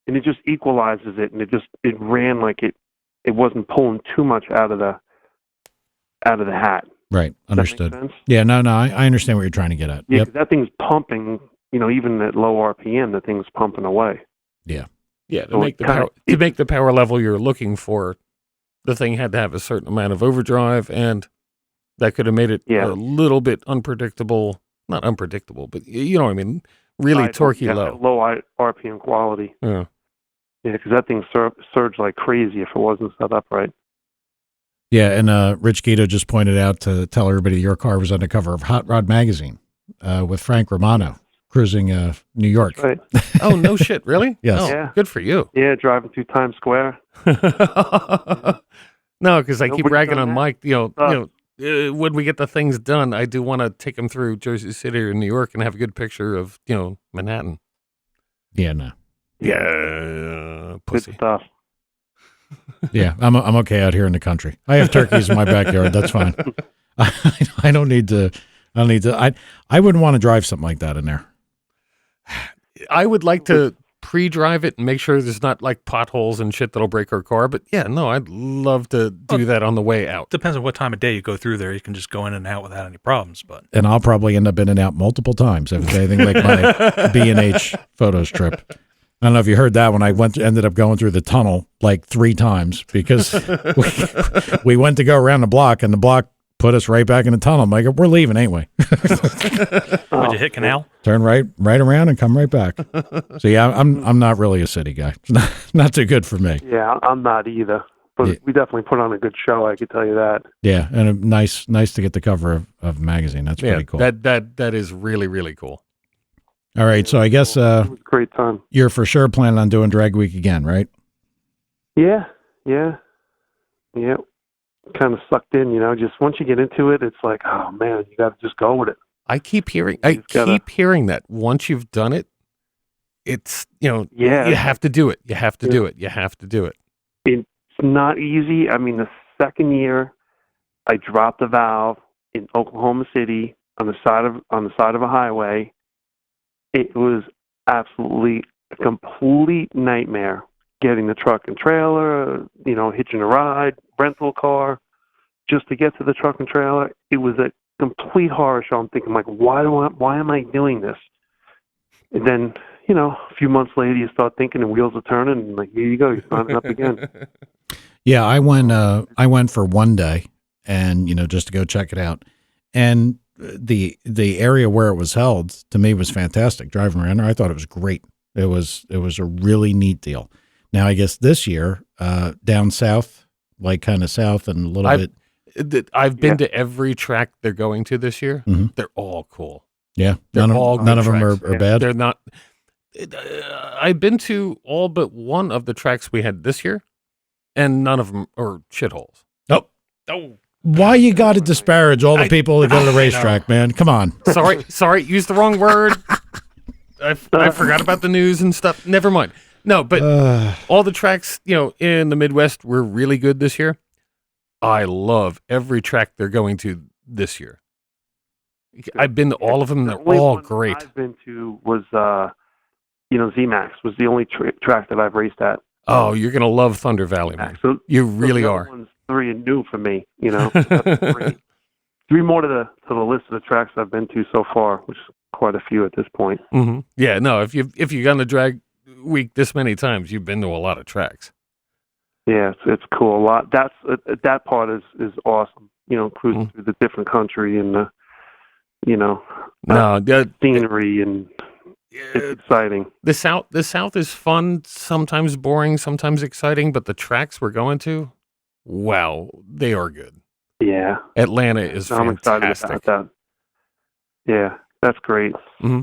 and it just equalizes it, and it ran like it wasn't pulling too much out of the hat. Right. Does that make Understood. sense? Yeah. No. I understand what you're trying to get at. Yeah, Yep. 'cause that thing's pumping, even at low RPM, the thing's pumping away. Yeah. Yeah, to So make the power level you're looking for, the thing had to have a certain amount of overdrive, and that could have made it a little bit unpredictable. Not unpredictable, but you know what I mean. Really torquey low. Low RPM quality. Yeah. Yeah, because that thing surged like crazy if it wasn't set up right. Yeah. And Rich Guido just pointed out to tell everybody your car was on the cover of Hot Rod Magazine with Frank Romano cruising New York. Right. Oh, no shit, really? Yes. Oh, Yeah. good for you. Yeah, driving through Times Square. No, because I keep Nobody's ragging done on that. Mike. When we get the things done, I do want to take him through Jersey City or New York and have a good picture of Manhattan. Yeah. No. Yeah, Good pussy. stuff. Yeah. I'm okay out here in the country. I have turkeys in my backyard. That's fine. I don't need to. I wouldn't want to drive something like that in there. I would like to pre-drive it and make sure there's not like potholes and shit that'll break our car. But yeah, no, I'd love to do that on the way out. Depends on what time of day you go through there. You can just go in and out without any problems. But And I'll probably end up in and out multiple times if it's anything like my B&H photos trip. I don't know if you heard that when I ended up going through the tunnel like 3 times because we went to go around the block and the block put us right back in the tunnel. I'm like, we're leaving, ain't we? would you hit canal? Turn right around and come right back. So yeah, I'm not really a city guy. It's not too good for me. Yeah, I'm not either. But we definitely put on a good show, I could tell you that. Yeah, and nice to get the cover of a magazine. That's pretty cool. That is really, really cool. All right, so I guess It was a great time. you're for sure planning on doing Dragweek again, right? Yeah. Kind of sucked in, just once you get into it, it's like, oh man, you got to just go with it. I keep hearing that once you've done it, it's you have to do it. You have to do it. You have to do it. It's not easy. I mean, the second year, I dropped the valve in Oklahoma City on the side of a highway. It was absolutely a complete nightmare getting the truck and trailer, hitching a ride, rental car, just to get to the truck and trailer. It was a complete horror show. I'm thinking, like, why am I doing this? And then, a few months later, you start thinking, and wheels are turning, and like, here you go, you're signing up again. Yeah, I went for one day, and just to go check it out, and the area where it was held to me was fantastic. Driving around there, I thought it was great. It was a really neat deal. Now, I guess this year, down south, like kind of south and a little bit. I've been to every track they're going to this year. Mm-hmm. They're all cool. Yeah, They're none of them are bad. They're not. I've been to all but one of the tracks we had this year, and none of them are shitholes. Oh, Why you got to disparage all the people that go to the racetrack, man? Come on. Sorry, used the wrong word. I forgot about the news and stuff. Never mind. No, but all the tracks, in the Midwest were really good this year. I love every track they're going to this year. I've been to all of them. They're The only all one great. I've been to was, ZMAX was the only track that I've raced at. Oh, you're going to love Thunder Valley, man. So You really the are. other one's 3 and new for me, That's 3 more to the list of the tracks I've been to so far, which is quite a few at this point. Mm-hmm. Yeah, no, if you've gone to Drag Week this many times, you've been to a lot of tracks. Yeah, it's cool. A lot. That part is awesome. Cruising through the different country and the, scenery, and it's exciting. The South is fun, sometimes boring, sometimes exciting, but the tracks we're going to, wow, they are good. Yeah, Atlanta is I'm fantastic. excited about that. Yeah, that's great. Mm-hmm.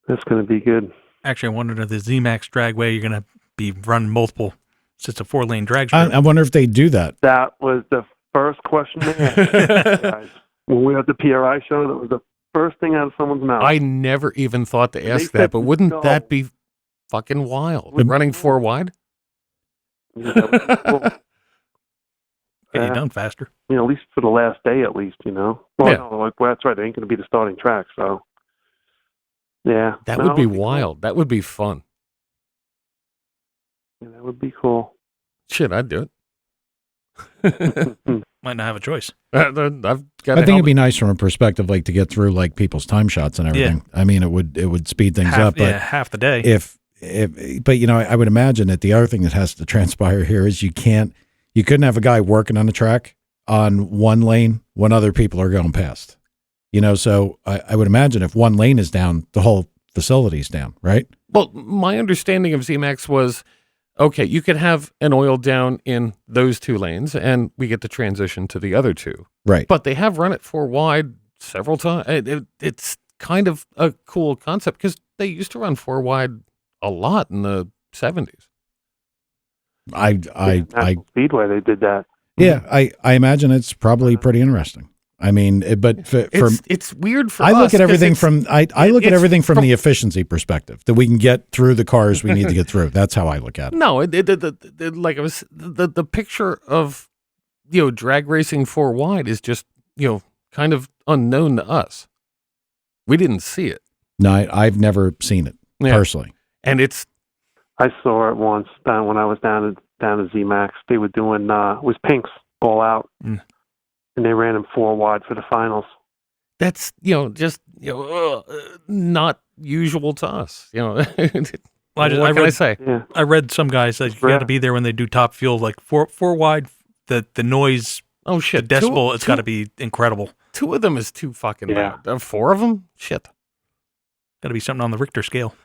That's going to be good. actually, I wondered if the ZMAX Dragway, you're going to be running multiple, since it's a 4-lane drag strip. I wonder if they do that. That was the first question they asked, guys. When we were at the PRI show, that was the first thing out of someone's mouth. I never even thought to ask said that, but wouldn't no. that be fucking wild. Running 4 wide. Yeah, that would be cool. Get you Yeah. done faster. At least for the last day, at least, Well, Yeah. no, well, that's right. It ain't going to be the starting track, so. Yeah. That No, would be it'd cool. wild. That would be fun. Yeah, that would be cool. Shit, I'd do it. Might not have a choice. I've got I think it'd be nice from a perspective like to get through like people's time shots and everything. I mean, it would speed things up. But half the day. if but I would imagine that the other thing that has to transpire here is you couldn't have a guy working on the track on one lane when other people are going past. So I would imagine if one lane is down, the whole facility's down, right? Well, my understanding of ZMAX was, okay, you could have an oil down in those 2 lanes, and we get to transition to the other 2. Right. But they have run it 4 wide several times. It's kind of a cool concept because they used to run 4 wide a lot in the 70s. National Speedway, they did that. Yeah, I imagine it's probably pretty interesting. I mean, but it's weird for I us. look at everything from I look at it's everything from the efficiency perspective that we can get through the cars we need to get through. That's how I look at it. No, like I was the picture of drag racing 4 wide is just kind of unknown to us. We didn't see it. No, I've never seen it personally. And it's I saw it once down when I was down at ZMAX. They were doing it was Pinks all out, and they ran them 4 wide for the finals. that's just not usual to us. Well, I say? Yeah. I read some guys that you got to be there when they do top fuel, like four wide. The noise, Oh shit! the decibel, it's got to be incredible. 2 of them is too fucking Yeah. loud. 4 of them, shit. Got to be something on the Richter scale.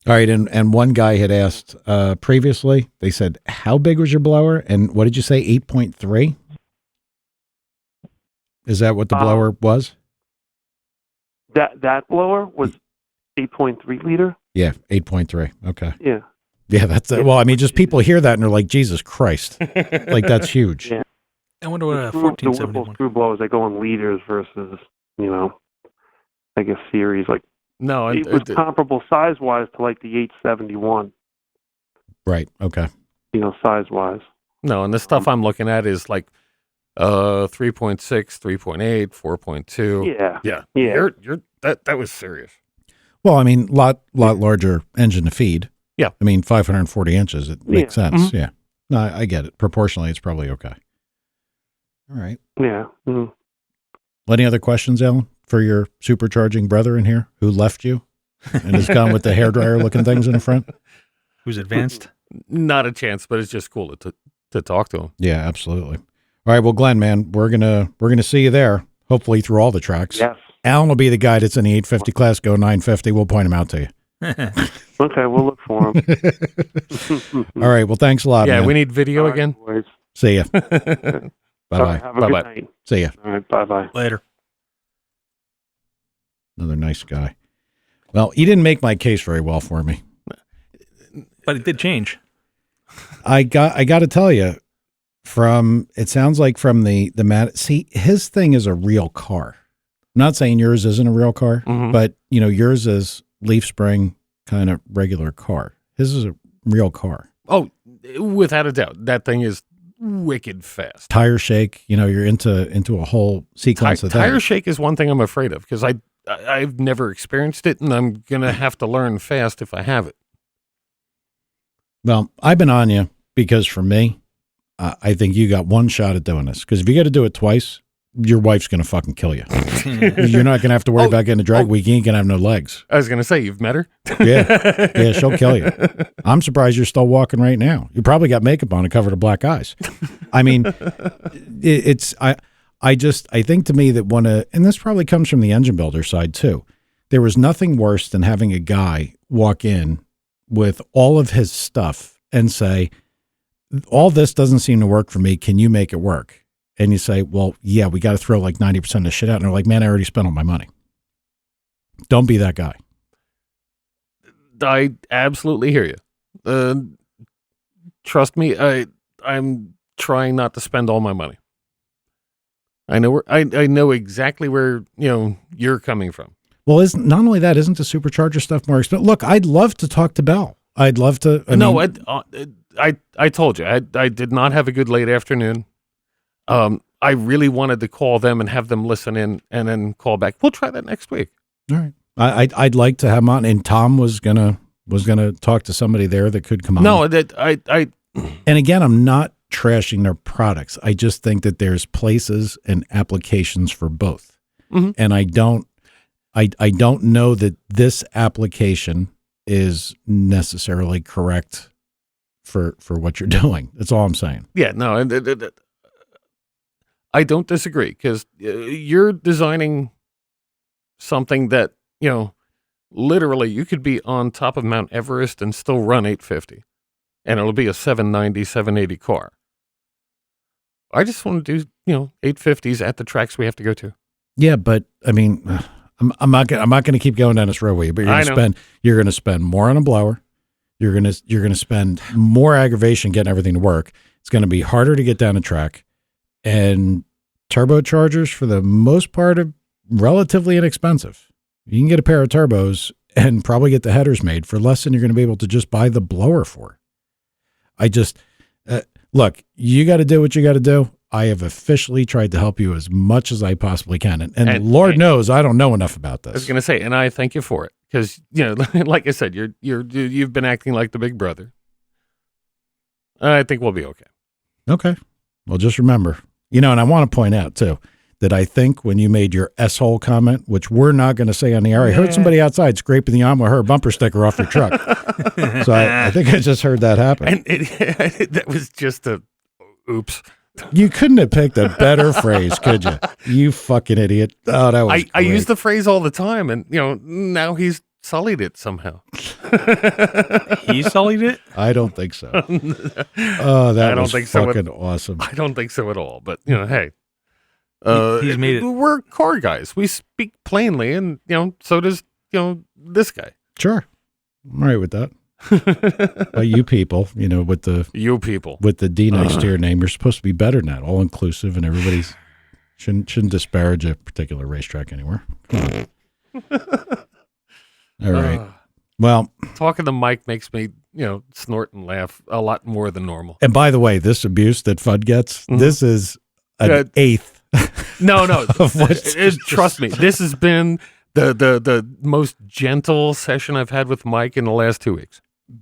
All right, and one guy had asked previously. They said, "How big was your blower?" And what did you say? 8.3. Is that what the blower was? That blower was 8.3 liter. Yeah, 8.3. Okay. Yeah. Yeah, that's it. Well, I mean, just people hear that and they're like, Jesus Christ. Like, that's huge. Yeah. I wonder what a The 1471. Whipple screw blowers, they go in liters versus, I guess series. Like No, it was comparable size wise to like the 871. Right. Okay. Size wise. no, and the stuff I'm looking at is like 3.6, 3.8, 4.2. Yeah. Yeah. Yeah. You're that was serious. Well, I mean, lot larger engine to feed. Yeah. I mean, 540 inches. It makes sense. Mhm. Yeah. No, I get it. Proportionally, it's probably okay. All right. Yeah. Mm. Any other questions, Alan, for your supercharging brother in here who left you and has gone with the hairdryer looking things in the front? Who's advanced? Not a chance, but it's just cool to talk to him. Yeah, absolutely. All right. Well, Glenn, man, we're gonna see you there. Hopefully through all the tracks. Yes. Alan will be the guy that's in the 850 class. Go 950. We'll point him out to you. Okay, we'll look for them. All right. Well, thanks a lot. Yeah, man. we need video again. Boys. See ya. Bye All bye. right, have a Bye-bye. good night. See ya. All right. Bye-bye. Later. Another nice guy. Well, he didn't make my case very well for me. But it did change. I got to tell you, it sounds like from the see, his thing is a real car. I'm not saying yours isn't a real car, Mhm. but yours is leaf spring kind of regular car. His is a real car. Oh, without a doubt, that thing is wicked fast. Tire shake, you're into a whole sequence of Tire that. shake is one thing I'm afraid of because I've never experienced it, and I'm gonna have to learn fast if I have it. Well, I've been on you because for me, I think you got one shot at doing this. Because if you got to do it twice, your wife's going to fucking kill you. You're not going to have to worry about getting a drag week. You ain't going to have no legs. I was gonna say, you've met her. Yeah, she'll kill you. I'm surprised you're still walking right now. You probably got makeup on and covered with black eyes. I mean, I think to me that and this probably comes from the engine builder side too. There was nothing worse than having a guy walk in with all of his stuff and say, all this doesn't seem to work for me. Can you make it work? And you say, well, yeah, we got to throw like 90% of the shit out. And they're like, man, I already spent all my money. Don't be that guy. I absolutely hear you. Trust me, I'm trying not to spend all my money. I know I know exactly where you're coming from. Well, isn't not only that, isn't the supercharger stuff more expensive? Look, I'd love to talk to Bell. I'd love to. I told you, I did not have a good late afternoon. I really wanted to call them and have them listen in and then call back. We'll try that next week. All right. I'd like to have him on, and Tom was gonna talk to somebody there that could come on. No, And again, I'm not trashing their products. I just think that there's places and applications for both. Mhm. And I don't know that this application is necessarily correct for what you're doing. That's all I'm saying. Yeah, no, I don't disagree, because you're designing something that, literally you could be on top of Mount Everest and still run 850, and it'll be a 790, 780 car. I just want to do, 850s at the tracks we have to go to. Yeah, but I mean, I'm not going to keep going down this road with you, but you're going to spend more on a blower. You're going to spend more aggravation getting everything to work. It's going to be harder to get down a track, and turbochargers for the most part are relatively inexpensive. You can get a pair of turbos and probably get the headers made for less than you're going to be able to just buy the blower for. I just look, you got to do what you got to do. I have officially tried to help you as much as I possibly can. And Lord knows I don't know enough about this. I was going to say, and I thank you for it, because, like I said, you've been acting like the big brother. I think we'll be okay. Okay. Well, just remember, and I want to point out too, that I think when you made your S-hole comment, which we're not going to say on the air, I heard somebody outside scraping the arm with her bumper sticker off your truck. So I think I just heard that happen. And that was just a oops. You couldn't have picked a better phrase, could you? You fucking idiot. Oh, that was I use the phrase all the time, and, now he's sullied it somehow. He sullied it? I don't think so. Oh, that was fucking awesome. I don't think so at all, but, hey. He's made it. We're car guys. We speak plainly, and so does this guy. Sure, I'm all right with that. But you people, with the D next to your name, you're supposed to be better than that, all inclusive, and everybody's shouldn't disparage a particular racetrack anywhere. Come on. All right. Well, talking to Mike makes me, snort and laugh a lot more than normal. And by the way, this abuse that Fudd gets, this is an eighth. No. Trust me, this has been the most gentle session I've had with Mike in the last 2 weeks.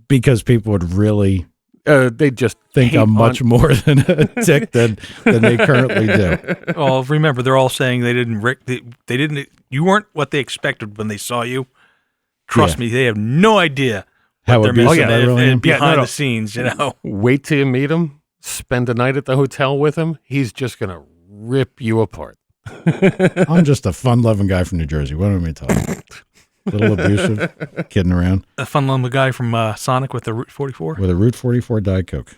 Because people would really they just think I'm much more than a dick than they currently do. Well, remember, they're all saying they didn't you weren't what they expected when they saw you. Trust me, they have no idea how they're missing behind the scenes, Wait till you meet him, spend a night at the hotel with him. He's just going to rip you apart. I'm just a fun-loving guy from New Jersey. What am I talking? A little abusive, kidding around. A fun-loving guy from Sonic with the Route 44. With a Route 44 Diet Coke.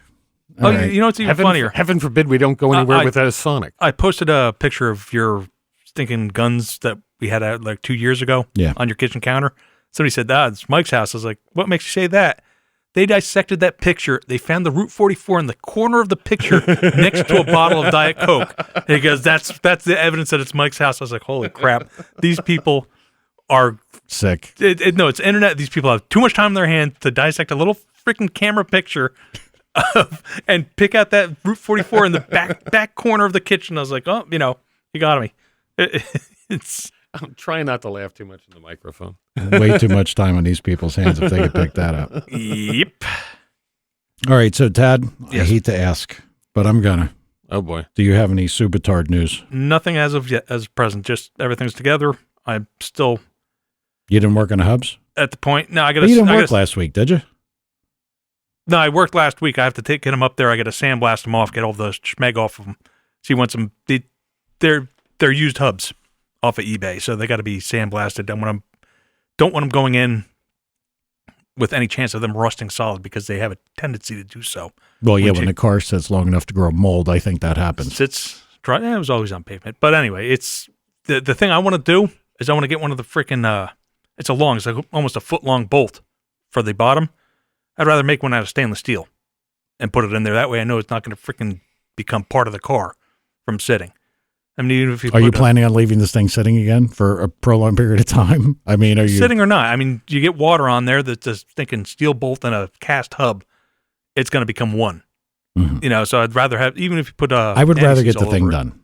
All right. You know what's even funnier? Heaven forbid we don't go anywhere without a Sonic. I posted a picture of your stinking guns that we had out like 2 years ago on your kitchen counter. Somebody said, it's Mike's house. I was like, what makes you say that? They dissected that picture. They found the Route 44 in the corner of the picture next to a bottle of Diet Coke. He goes, that's the evidence that it's Mike's house. I was like, holy crap. These people are sick. No, it's internet. These people have too much time in their hand to dissect a little freaking camera picture and pick out that Route 44 in the back corner of the kitchen. I was like, oh, you got me. I'm trying not to laugh too much in the microphone. Way too much time on these people's hands if they could pick that up. Yep. All right, so Tad, yes. I hate to ask, but I'm gonna. Oh boy. Do you have any Subitard news? Nothing as of yet, as present. Just everything's together. I'm still. You didn't work on the hubs? At the point, no, I got to. You didn't work last week, did you? No, I worked last week. I have to get them up there. I got to sandblast them off, get all the schmeg off of them. See, once them, they're used hubs off of eBay, so they got to be sandblasted. Don't want them going in with any chance of them rusting solid because they have a tendency to do so. Well, yeah, when the car sits long enough to grow mold, I think that happens. It was always on pavement. But anyway, it's the thing I want to do is I want to get one of the freaking, it's like almost a foot long bolt for the bottom. I'd rather make one out of stainless steel and put it in there. That way I know it's not going to freaking become part of the car from sitting. I mean, even if Are you planning on leaving this thing sitting again for a prolonged period of time? I mean, are you sitting or not? I mean, you get water on there that's just thinking steel bolt and a cast hub, it's going to become one. Mhm. You know, so I'd rather have, even if you put I would rather get anti-seize the all thing over it. done.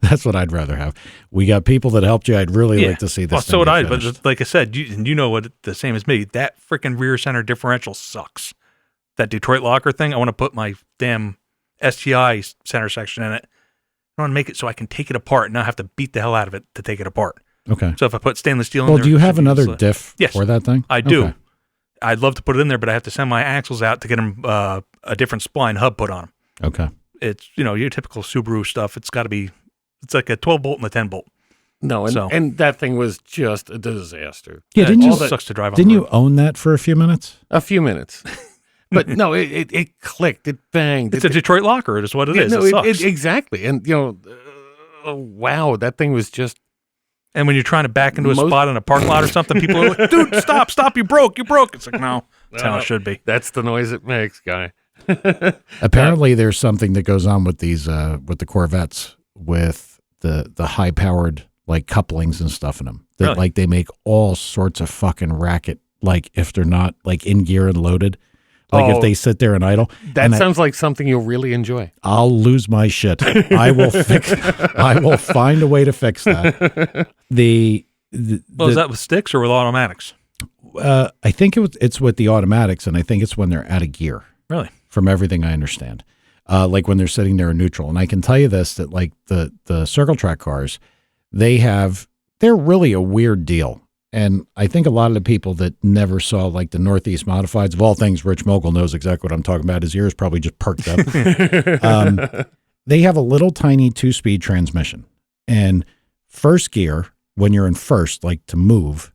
That's what I'd rather have. We got people that helped you. I'd really like to see this. Well, thing so would get I. finished. But like I said, you know what? The same as me. That freaking rear center differential sucks. That Detroit locker thing. I want to put my damn STI center section in it. I want to make it so I can take it apart and not have to beat the hell out of it to take it apart. Okay. So if I put stainless steel in Well, there, do you it have should be another easily- diff Yes, for that thing? I do. Okay. I'd love to put it in there, but I have to send my axles out to get them a different spline hub put on them. Okay. It's, you know, your typical Subaru stuff. It's got to be, it's like a 12 bolt and a 10 bolt. No, So- and that thing was just a disaster. Yeah, It didn't you? all sucks to drive on. Didn't the you road. own that for a few minutes? A few minutes. But no, it clicked, it banged. It's a Detroit locker. It is what it Yeah, is. no, it sucks. exactly. And, you know, wow, that thing was just, And when you're trying to back into a Most- spot in a parking lot or something, people are like, dude, stop, you broke. It's like, no, that's how it should be. that's the noise it makes, guy. Apparently, there's something that goes on with these with the Corvettes with the high powered like couplings and stuff in them. That Really? like they make all sorts of fucking racket. Like if they're not like in gear and loaded, like if Oh. they sit there and idle. That and sounds like something you'll really enjoy. I'll lose my shit. I will fix. I will find a way to fix that. Well, is that with sticks or with automatics? I think it's with the automatics, and I think it's when they're out of gear. Really? From everything I understand, like when they're sitting there in neutral. And I can tell you this, that like the circle track cars, they're really a weird deal. And I think a lot of the people that never saw like the Northeast Modifieds, of all things, Rich Mogul knows exactly what I'm talking about. His ears probably just perked up. They have a little tiny 2-speed transmission, and first gear, when you're in first, like to move,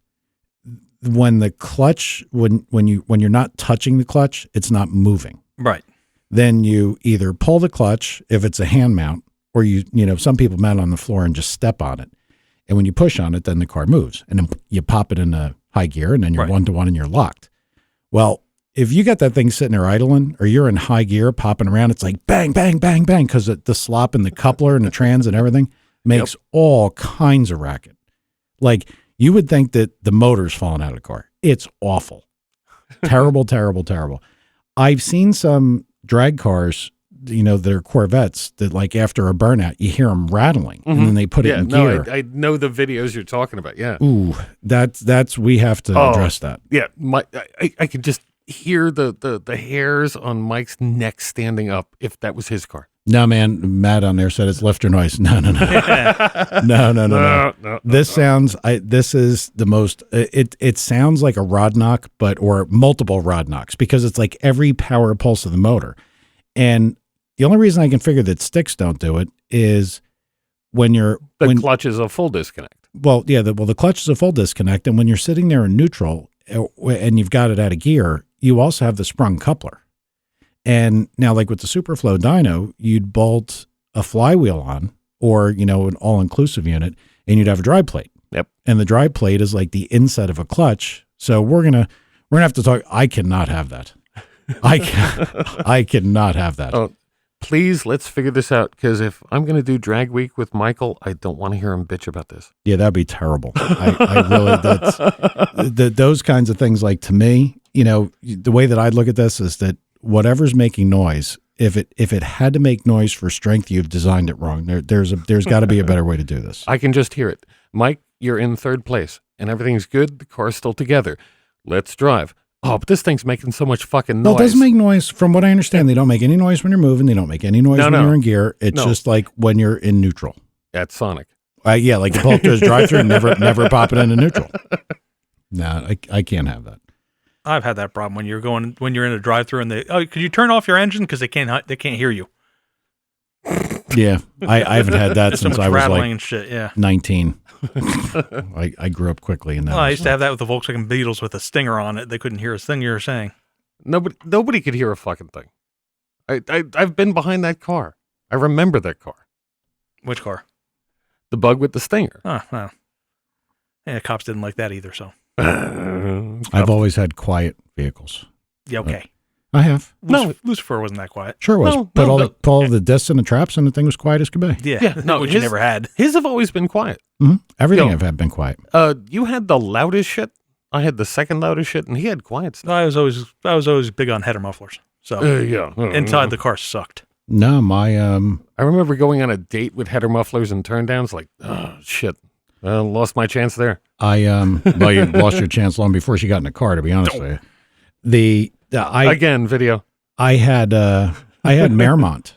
when the clutch, when you're not touching the clutch, it's not moving. Right. Then you either pull the clutch if it's a hand mount, or you know, some people mount on the floor and just step on it. And when you push on it, then the car moves, and then you pop it into high gear, and then you're Right. 1-to-1 and you're locked. Well, if you got that thing sitting there idling, or you're in high gear popping around, it's like bang, bang, bang, bang, because the slop and the coupler and the trans and everything makes all kinds of racket. Like you would think that the motor's falling out of the car. It's awful. Terrible, terrible, terrible. I've seen some drag cars, you know, that are Corvettes that like after a burnout, you hear them rattling and then they put it in gear. I know the videos you're talking about. Yeah. Ooh, that's we have to address that. Yeah. I could just hear the hairs on Mike's neck standing up if that was his car. No, man, Matt on there said it's lifter noise. No. No. This sounds, this is the most, it sounds like a rod knock, or multiple rod knocks, because it's like every power pulse of the motor. And the only reason I can figure that sticks don't do it is when The clutch is a full disconnect. the clutch is a full disconnect. And when you're sitting there in neutral and you've got it out of gear, you also have the sprung coupler. And now, like with the Superflow dyno, you'd bolt a flywheel on, or, you know, an all-inclusive unit, and you'd have a dry plate. Yep. And the dry plate is like the inside of a clutch. So we're gonna have to talk. I cannot have that. I cannot have that. Oh, please, let's figure this out, because if I'm going to do Drag Week with Michael, I don't want to hear him bitch about this. Yeah, that'd be terrible. I really, those kinds of things, like, to me, you know, the way that I look at this is that whatever's making noise, if it had to make noise for strength, you've designed it wrong. There's got to be a better way to do this. I can just hear it. Mike, you're in third place, and everything's good. The car's still together. Let's drive. Oh, but this thing's making so much fucking noise. No, it doesn't make noise. From what I understand, they don't make any noise when you're moving. They don't make any noise when you're in gear. It's just like when you're in neutral. That's Sonic. Yeah, like the pull up to his drive-through, never pop it into neutral. No, I can't have that. I've had that problem when you're in a drive-through and could you turn off your engine because they can't hear you. Yeah, I haven't had that So since much I was rattling like and shit. Yeah. 19. I grew up quickly in that. Well, I used to have that with the Volkswagen Beetles with a stinger on it. They couldn't hear a thing you were saying. Nobody could hear a fucking thing. I've been behind that car. I remember that car. Which car? The bug with the stinger. Oh, well. Yeah, cops didn't like that either. So I've always had quiet vehicles. yeah, okay. I have. Lucifer wasn't that quiet. Sure was. Put all the discs and the traps, and the thing was quiet as could be. Yeah, no, which you never had. His have always been quiet. Mm-hmm. Everything I've had been quiet. You had the loudest shit. I had the second loudest shit, and he had quiet stuff. I was always big on header mufflers. So inside the car sucked. No, my I remember going on a date with header mufflers and turn downs. Like, oh shit, I lost my chance there. Well, you lost your chance long before she got in the car. To be honest with you, again video. I had Maremont,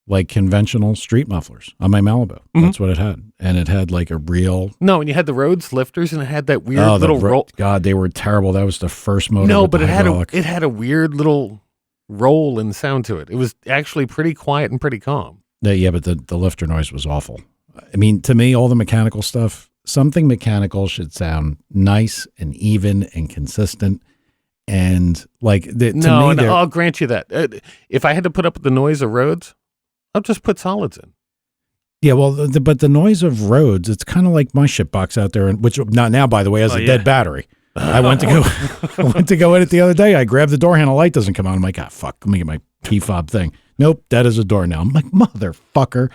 like conventional street mufflers on my Malibu. That's what it had, and it had like a real. No, and you had the Rhodes lifters, and it had that weird little roll. God, they were terrible. That was the first motor. No, but it hydraulic. had a weird little roll and sound to it. It was actually pretty quiet and pretty calm. Yeah, but the lifter noise was awful. I mean, to me, all the mechanical stuff, something mechanical should sound nice and even and consistent. And like, I'll grant you that. If I had to put up with the noise of Rhodes, I'll just put solids in. Yeah, well, but the noise of Rhodes, it's kind of like my shit box out there, which now, by the way, has a dead battery. I went to go in it the other day. I grabbed the door handle, light doesn't come on. I'm like, fuck, let me get my key fob thing. Nope, dead as a door now. I'm like, motherfucker.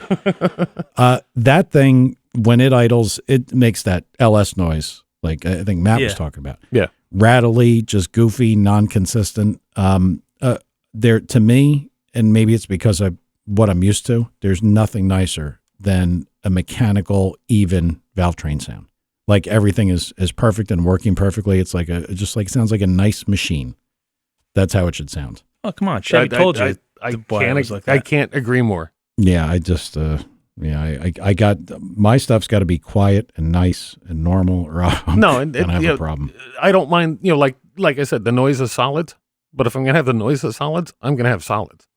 That thing, when it idles, it makes that LS noise, like I think Matt was talking about. Yeah. Rattly, just goofy, non-consistent. There, to me, and maybe it's because of what I'm used to, there's nothing nicer than a mechanical, even valve train sound. Like everything is perfect and working perfectly. It's like sounds like a nice machine. That's how it should sound. Oh, come on. Chevy told you. I can't agree more. Yeah, I just, I got, my stuff's got to be quiet and nice and normal or I'm going to have a problem. I don't mind, like I said, the noise of solids, but if I'm going to have the noise of solids, I'm going to have solids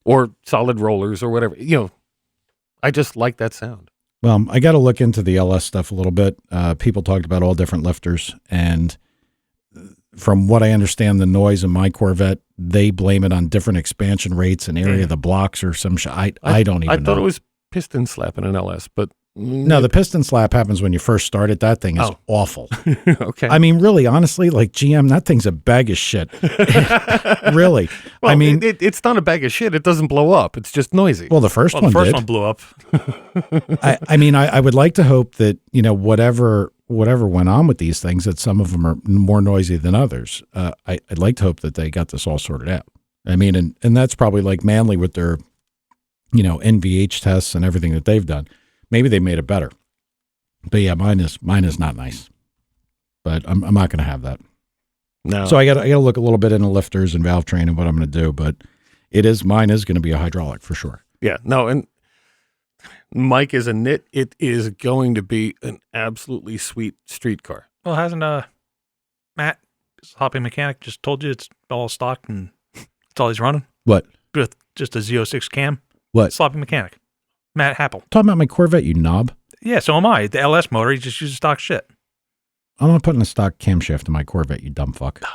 or solid rollers or whatever. I just like that sound. Well, I got to look into the LS stuff a little bit. People talked about all different lifters, and from what I understand, the noise in my Corvette, they blame it on different expansion rates and area of the blocks or some shit. I don't even know. I thought it was piston slapping an LS, but no, the piston slap happens when you first start it. That thing is awful. Okay. I mean, really, honestly, like GM, that thing's a bag of shit. Really. Well, I mean, it's not a bag of shit. It doesn't blow up. It's just noisy. Well, the first one blew up. I mean, I would like to hope that, whatever went on with these things, that some of them are more noisy than others. I'd like to hope that they got this all sorted out. I mean, and that's probably like Manly with their, NVH tests and everything that they've done. Maybe they made it better. But yeah, mine is not nice. But I'm not going to have that. No. So I got to look a little bit into lifters and valve train and what I'm going to do. But mine is going to be a hydraulic for sure. Yeah. No, and Mike is a nit. It is going to be an absolutely sweet street car. Well, hasn't Matt, Hoppy Mechanic, just told you it's all stock and that's all he's running? What? With just a Z06 cam? What? Sloppy Mechanic. Matt Happel. Talking about my Corvette, you knob. Yeah, so am I. The LS motor, he just uses stock shit. I'm not putting a stock camshaft in my Corvette, you dumb fuck. The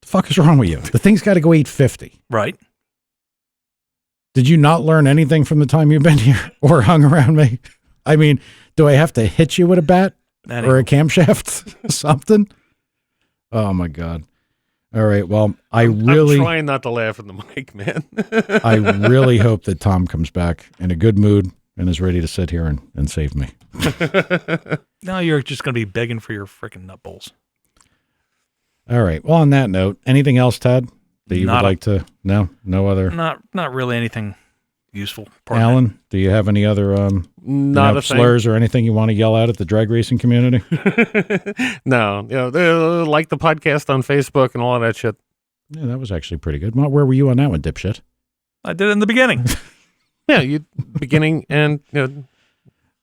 fuck is wrong with you? The thing's got to go 850. Right. Did you not learn anything from the time you've been here or hung around me? I mean, do I have to hit you with a bat or a camshaft? Something? Oh, my God. All right. Well, I'm trying not to laugh at the mic, man. I really hope that Tom comes back in a good mood and is ready to sit here and save me. Now you're just going to be begging for your freaking nut bowls. All right. Well, on that note, anything else, Ted, that you would like to? No other. Not really anything useful. Alan, do you have any other slurs or anything you want to yell out at the drag racing community? No, they like the podcast on Facebook and all of that shit. Yeah, that was actually pretty good. Where were you on that one, dipshit? I did it in the beginning. Yeah, beginning and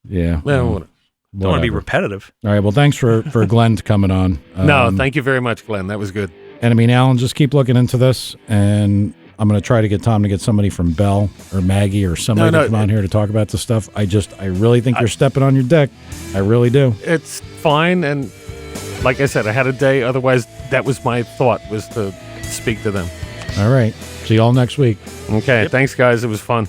yeah. Well, don't want to be repetitive. All right. Well, thanks for Glenn coming on. No, thank you very much, Glenn. That was good. And I mean, Alan, just keep looking into this, and I'm going to try to get Tom to get somebody from Bell or Maggie or somebody to come on here to talk about this stuff. I really think you're stepping on your dick. I really do. It's fine. And like I said, I had a day. Otherwise, that was my thought, was to speak to them. All right. See you all next week. Okay. Yep. Thanks, guys. It was fun.